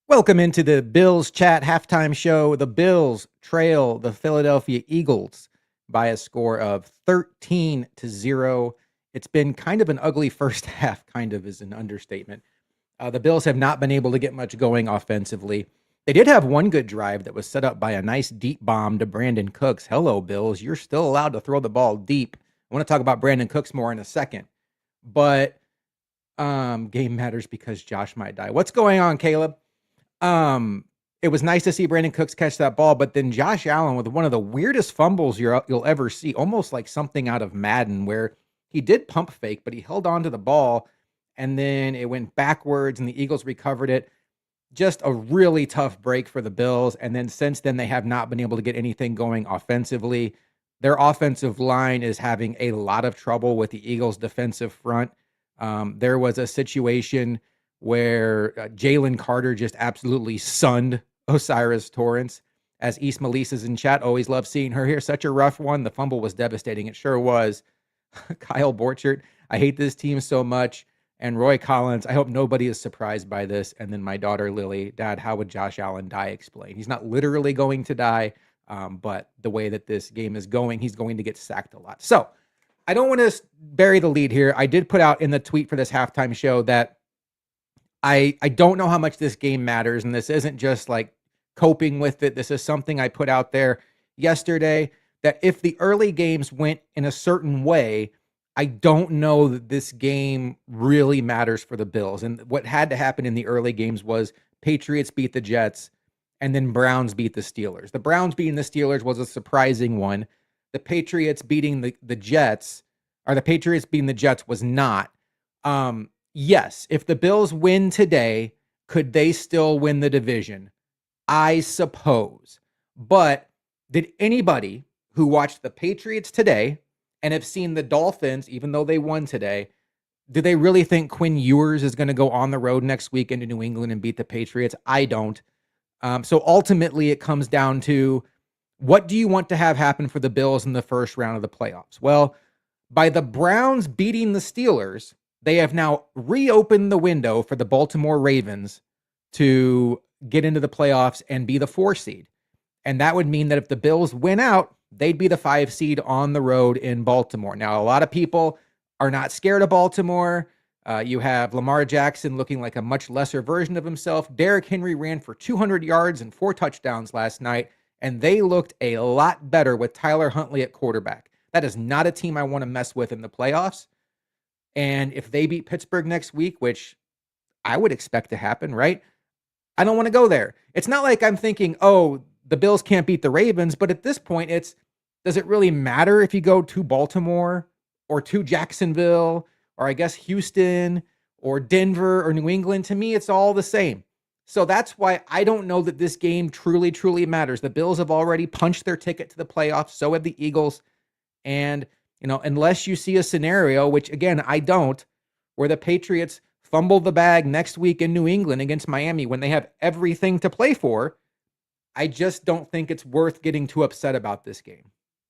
Welcome into the Bills Chat halftime show. The Bills trail the Philadelphia Eagles by a score of 13-0. It's been kind of an ugly first half, kind of is an understatement. The Bills have not been able to get much going offensively. They did have one good drive that was set up by a nice deep bomb to Brandon Cooks. Hello, Bills. You're still allowed to throw the ball deep. I want to talk about Brandon Cooks more in a second. But game matters because Josh might die. What's going on, Caleb? It was nice to see Brandon Cooks catch that ball, but then Josh Allen with one of the weirdest fumbles you'll ever see, almost like something out of Madden, where he did pump fake, but he held on to the ball and then it went backwards and the Eagles recovered it. Just a really tough break for the Bills. And then since then, they have not been able to get anything going offensively. Their offensive line is having a lot of trouble with the Eagles' defensive front. There was a situation where Jalen Carter just absolutely sunned Osiris Torrance. As East Melissa's in chat, always love seeing her here. Such a rough one. The fumble was devastating. It sure was. Kyle Borchert, I hate this team so much. And Roy Collins, I hope nobody is surprised by this. And then my daughter Lily, Dad, how would Josh Allen die? Explain. He's not literally going to die, but the way that this game is going, he's going to get sacked a lot. So I don't want to bury the lead here. I did put out in the tweet for this halftime show that I don't know how much this game matters, and this isn't just like coping with it. This is something I put out there yesterday, that if the early games went in a certain way, I don't know that this game really matters for the Bills. And what had to happen in the early games was Patriots beat the Jets and then Browns beat the Steelers. The Browns beating the Steelers was a surprising one. The Patriots beating the Jets, or the Patriots beating the Jets, was not. Yes, if the Bills win today, could they still win the division? I suppose. But did anybody who watched the Patriots today and have seen the Dolphins, even though they won today, do they really think Quinn Ewers is going to go on the road next week into New England and beat the Patriots? I don't. So ultimately, it comes down to, what do you want to have happen for the Bills in the first round of the playoffs? Well, by the Browns beating the Steelers, they have now reopened the window for the Baltimore Ravens to get into the playoffs and be the 4 seed. And that would mean that if the Bills win out, they'd be the 5 seed on the road in Baltimore. Now, a lot of people are not scared of Baltimore. You have Lamar Jackson looking like a much lesser version of himself. Derrick Henry ran for 200 yards and 4 touchdowns last night, and they looked a lot better with Tyler Huntley at quarterback. That is not a team I want to mess with in the playoffs. And if they beat Pittsburgh next week, which I would expect to happen, right? I don't want to go there. It's not like I'm thinking, oh, the Bills can't beat the Ravens. But at this point, does it really matter if you go to Baltimore or to Jacksonville or I guess Houston or Denver or New England? To me, it's all the same. So that's why I don't know that this game truly, truly matters. The Bills have already punched their ticket to the playoffs. So have the Eagles. And, unless you see a scenario, which again, I don't, where the Patriots fumble the bag next week in New England against Miami when they have everything to play for, I just don't think it's worth getting too upset about this game.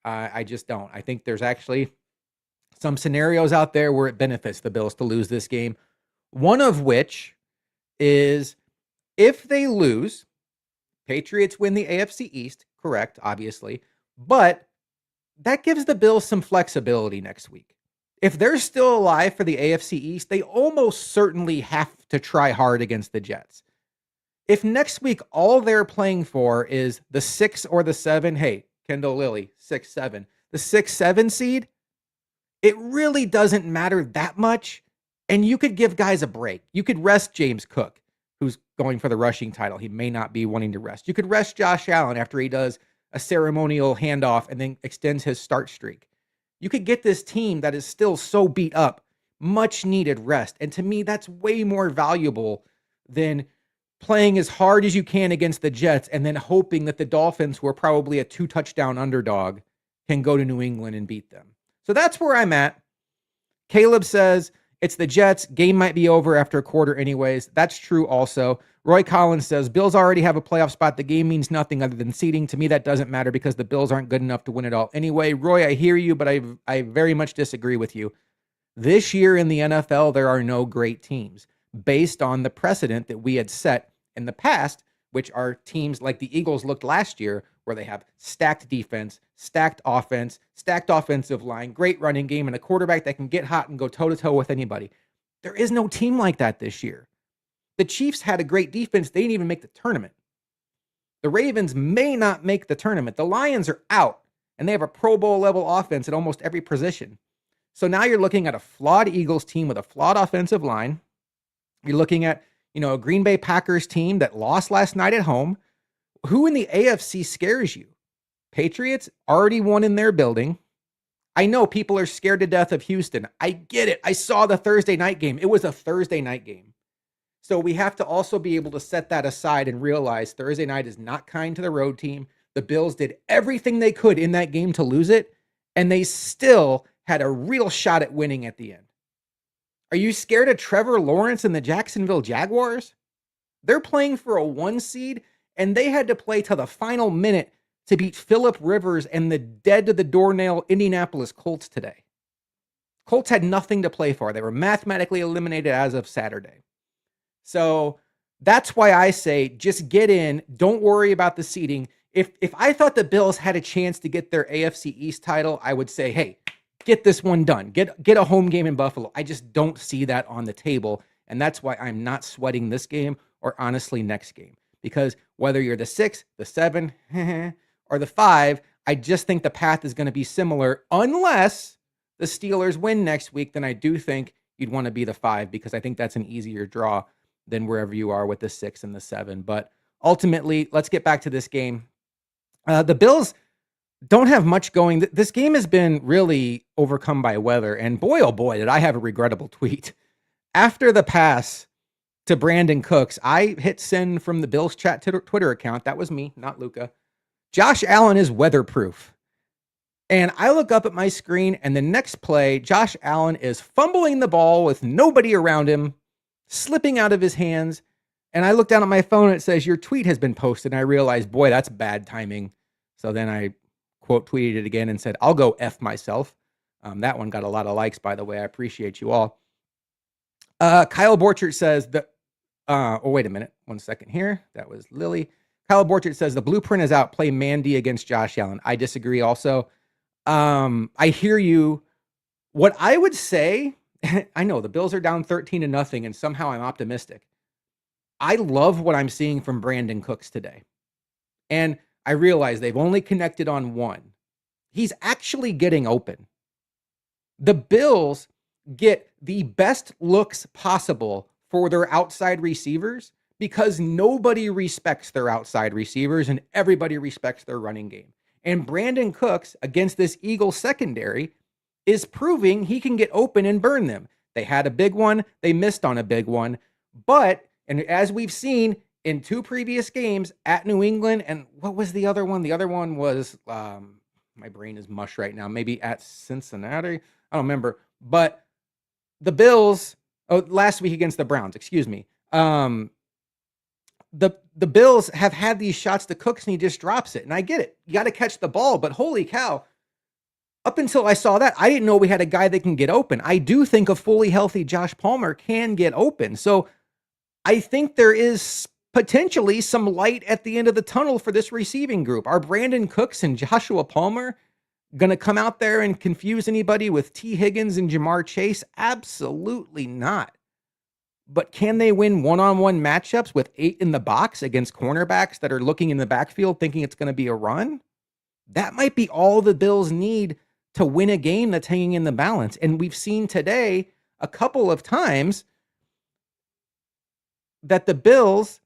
I just don't. I think there's actually some scenarios out there where it benefits the Bills to lose this game. One of which is, if they lose, Patriots win the AFC East, correct, obviously, but that gives the Bills some flexibility next week. If they're still alive for the AFC East, they almost certainly have to try hard against the Jets. If next week all they're playing for is the 6 or the 7, hey, Kendall Lilly, 6-7, the 6-7 seed, it really doesn't matter that much. And you could give guys a break. You could rest James Cook, who's going for the rushing title. He may not be wanting to rest. You could rest Josh Allen after he does a ceremonial handoff and then extends his start streak. You could get this team that is still so beat up much needed rest. And to me, that's way more valuable than playing as hard as you can against the Jets and then hoping that the Dolphins, who are probably a 2-touchdown underdog, can go to New England and beat them. So that's where I'm at. Caleb says it's the Jets. Game might be over after a quarter anyways. That's true also. Roy Collins says, Bills already have a playoff spot. The game means nothing other than seeding. To me, that doesn't matter because the Bills aren't good enough to win it all. Anyway, Roy, I hear you, but I very much disagree with you. This year in the NFL, there are no great teams based on the precedent that we had set in the past, which are teams like the Eagles looked last year, where they have stacked defense, stacked offense, stacked offensive line, great running game, and a quarterback that can get hot and go toe-to-toe with anybody. There is no team like that this year. The Chiefs had a great defense. They didn't even make the tournament. The Ravens may not make the tournament. The Lions are out, and they have a Pro Bowl level offense at almost every position. So now you're looking at a flawed Eagles team with a flawed offensive line. You're looking at, a Green Bay Packers team that lost last night at home. Who in the AFC scares you? Patriots already won in their building. I know people are scared to death of Houston. I get it. I saw the Thursday night game. It was a Thursday night game. So we have to also be able to set that aside and realize Thursday night is not kind to the road team. The Bills did everything they could in that game to lose it, and they still had a real shot at winning at the end. Are you scared of Trevor Lawrence and the Jacksonville Jaguars? They're playing for a 1 seed, and they had to play till the final minute to beat Phillip Rivers and the dead-to-the-doornail Indianapolis Colts today. Colts had nothing to play for. They were mathematically eliminated as of Saturday. So that's why I say just get in. Don't worry about the seeding. If I thought the Bills had a chance to get their AFC East title, I would say, hey, get this one done. Get a home game in Buffalo. I just don't see that on the table, and that's why I'm not sweating this game or honestly next game. Because whether you're the 6, the 7, or the 5, I just think the path is going to be similar unless the Steelers win next week. Then I do think you'd want to be the 5 because I think that's an easier draw than wherever you are with the 6 and the 7. But ultimately, let's get back to this game. The Bills don't have much going. This game has been really overcome by weather. And boy, oh boy, did I have a regrettable tweet. After the pass to Brandon Cooks, I hit send from the Bills chat Twitter account. That was me, not Luca. Josh Allen is weatherproof. And I look up at my screen, and the next play, Josh Allen is fumbling the ball with nobody around him, slipping out of his hands. And I look down at my phone, and it says, your tweet has been posted. And I realized, boy, that's bad timing. So then I quote tweeted it again and said, I'll go F myself. That one got a lot of likes, by the way. I appreciate you all. Kyle Borchert says that, wait a minute. 1 second here. That was Lily. Kyle Borchert says the blueprint is out. Play Mandy against Josh Allen. I disagree also. I hear you. What I would say, I know the Bills are down 13-0, and somehow I'm optimistic. I love what I'm seeing from Brandon Cooks today. And I realize they've only connected on one. He's actually getting open. The Bills get the best looks possible for their outside receivers because nobody respects their outside receivers and everybody respects their running game. And Brandon Cooks against this Eagles secondary is proving he can get open and burn them. They had a big one. They missed on a big one. But, and as we've seen in 2 previous games at New England, and what was the other one? The other one was, my brain is mush right now, maybe at Cincinnati. I don't remember. But the Bills, last week against the Browns, excuse me. The Bills have had these shots to Cooks and he just drops it. And I get it. You got to catch the ball, but holy cow. Up until I saw that, I didn't know we had a guy that can get open. I do think a fully healthy Josh Palmer can get open. So I think there is potentially some light at the end of the tunnel for this receiving group. Are Brandon Cooks and Joshua Palmer going to come out there and confuse anybody with T. Higgins and Jamar Chase? Absolutely not. But can they win one-on-one matchups with 8 in the box against cornerbacks that are looking in the backfield thinking it's going to be a run? That might be all the Bills need to win a game that's hanging in the balance. And we've seen today a couple of times that the Bills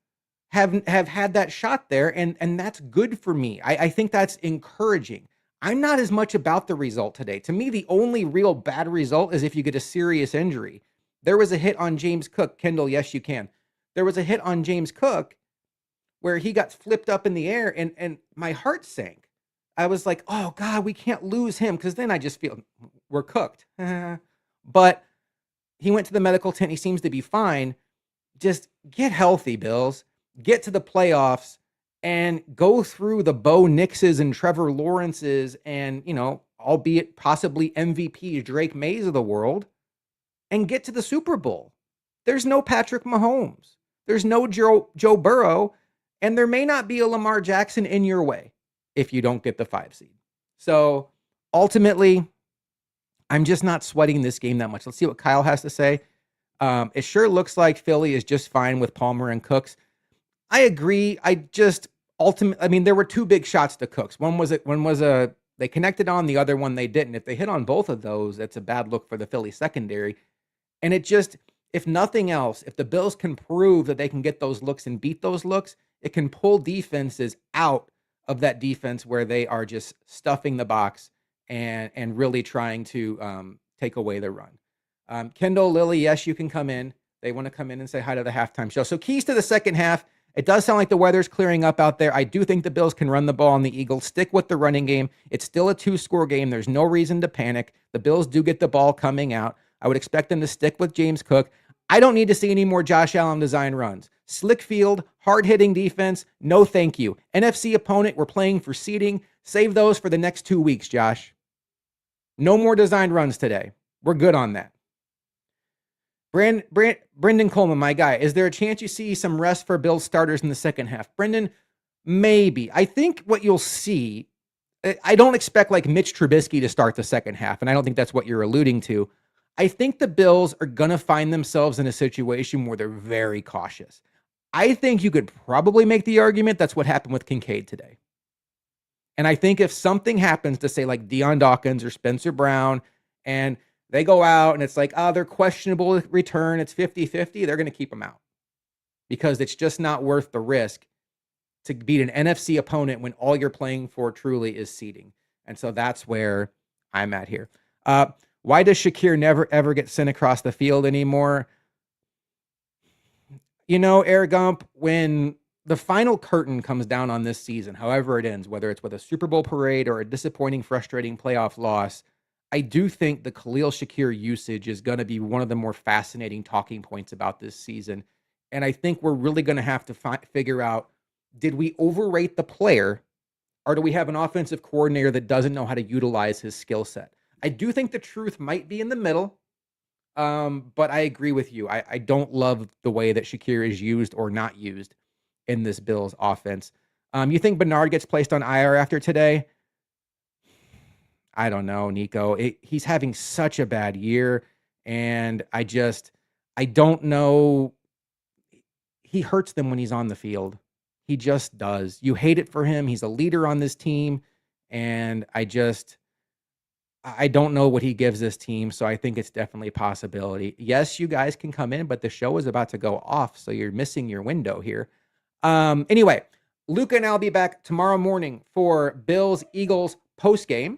have had that shot there, and that's good for me. I think that's encouraging. I'm not as much about the result today. To me, the only real bad result is if you get a serious injury. There was a hit on James Cook. Kendall, yes, you can. There was a hit on James Cook where he got flipped up in the air, and my heart sank. I was like, oh, God, we can't lose him, because then I just feel we're cooked. But he went to the medical tent. He seems to be fine. Just get healthy, Bills. Get to the playoffs and go through the Bo Nixes and Trevor Lawrences and, albeit possibly MVP Drake Mays of the world, and get to the Super Bowl. There's no Patrick Mahomes. There's no Joe Burrow, and there may not be a Lamar Jackson in your way if you don't get the 5 seed. So ultimately, I'm just not sweating this game that much. Let's see what Kyle has to say. It sure looks like Philly is just fine with Palmer and Cooks. I agree. I mean, there were 2 big shots to Cooks. One was they connected on, the other one they didn't. If they hit on both of those, that's a bad look for the Philly secondary. And it just, if nothing else, if the Bills can prove that they can get those looks and beat those looks, it can pull defenses out of that defense where they are just stuffing the box and really trying to take away the run. Kendall, Lily, yes, you can come in. They want to come in and say hi to the halftime show. So keys to the second half. It does sound like the weather's clearing up out there. I do think the Bills can run the ball on the Eagles. Stick with the running game. It's still a 2-score game. There's no reason to panic. The Bills do get the ball coming out. I would expect them to stick with James Cook. I don't need to see any more Josh Allen design runs. Slick field, hard-hitting defense, no thank you. NFC opponent, we're playing for seeding. Save those for the next 2 weeks, Josh. No more designed runs today. We're good on that. Brendan Coleman, my guy, is there a chance you see some rest for Bills starters in the second half? Brendan, maybe. I think what you'll see, I don't expect like Mitch Trubisky to start the second half, and I don't think that's what you're alluding to. I think the Bills are going to find themselves in a situation where they're very cautious. I think you could probably make the argument that's what happened with Kincaid today. And I think if something happens to say like Deion Dawkins or Spencer Brown, and they go out and it's like, they're questionable return, it's 50-50, they're going to keep them out because it's just not worth the risk to beat an NFC opponent when all you're playing for truly is seeding. And so that's where I'm at here. Why does Shakir never, ever get sent across the field anymore? You know, Air Gump, when the final curtain comes down on this season, however it ends, whether it's with a Super Bowl parade or a disappointing, frustrating playoff loss, I do think the Khalil Shakir usage is going to be one of the more fascinating talking points about this season. And I think we're really going to have to figure out, did we overrate the player, or do we have an offensive coordinator that doesn't know how to utilize his skill set? I do think the truth might be in the middle, but I agree with you. I don't love the way that Shakir is used or not used in this Bills offense. You think Bernard gets placed on IR after today? I don't know, Nico. He's having such a bad year, and I don't know. He hurts them when he's on the field. He just does. You hate it for him. He's a leader on this team, and I don't know what he gives this team, so I think it's definitely a possibility. Yes, you guys can come in, but the show is about to go off, so you're missing your window here. Anyway, Luca and I'll be back tomorrow morning for Bills-Eagles postgame.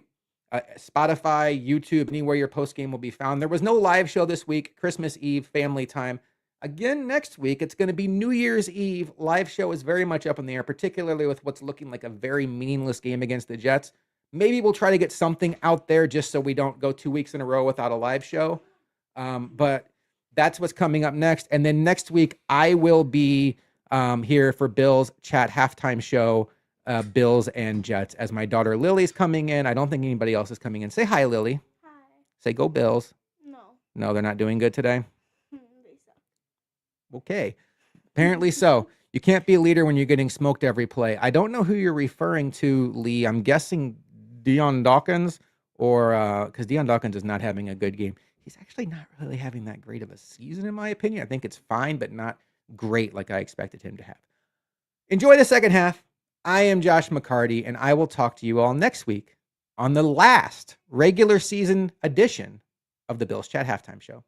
Spotify, YouTube, anywhere your postgame will be found. There was no live show this week. Christmas Eve, family time. Again, next week, it's going to be New Year's Eve. Live show is very much up in the air, particularly with what's looking like a very meaningless game against the Jets. Maybe we'll try to get something out there just so we don't go 2 weeks in a row without a live show. But that's what's coming up next. And then next week, I will be here for Bills Chat halftime show, Bills and Jets, as my daughter Lily's coming in. I don't think anybody else is coming in. Say hi, Lily. Hi. Say go Bills. No. No, they're not doing good today. They suck. Okay. Apparently so. You can't be a leader when you're getting smoked every play. I don't know who you're referring to, Lee. I'm guessing Deion Dawkins, or because Deion Dawkins is not having a good game. He's actually not really having that great of a season, in my opinion. I think it's fine, but not great like I expected him to have. Enjoy the second half. I am Josh McCarty, and I will talk to you all next week on the last regular season edition of the Bills Chat Halftime Show.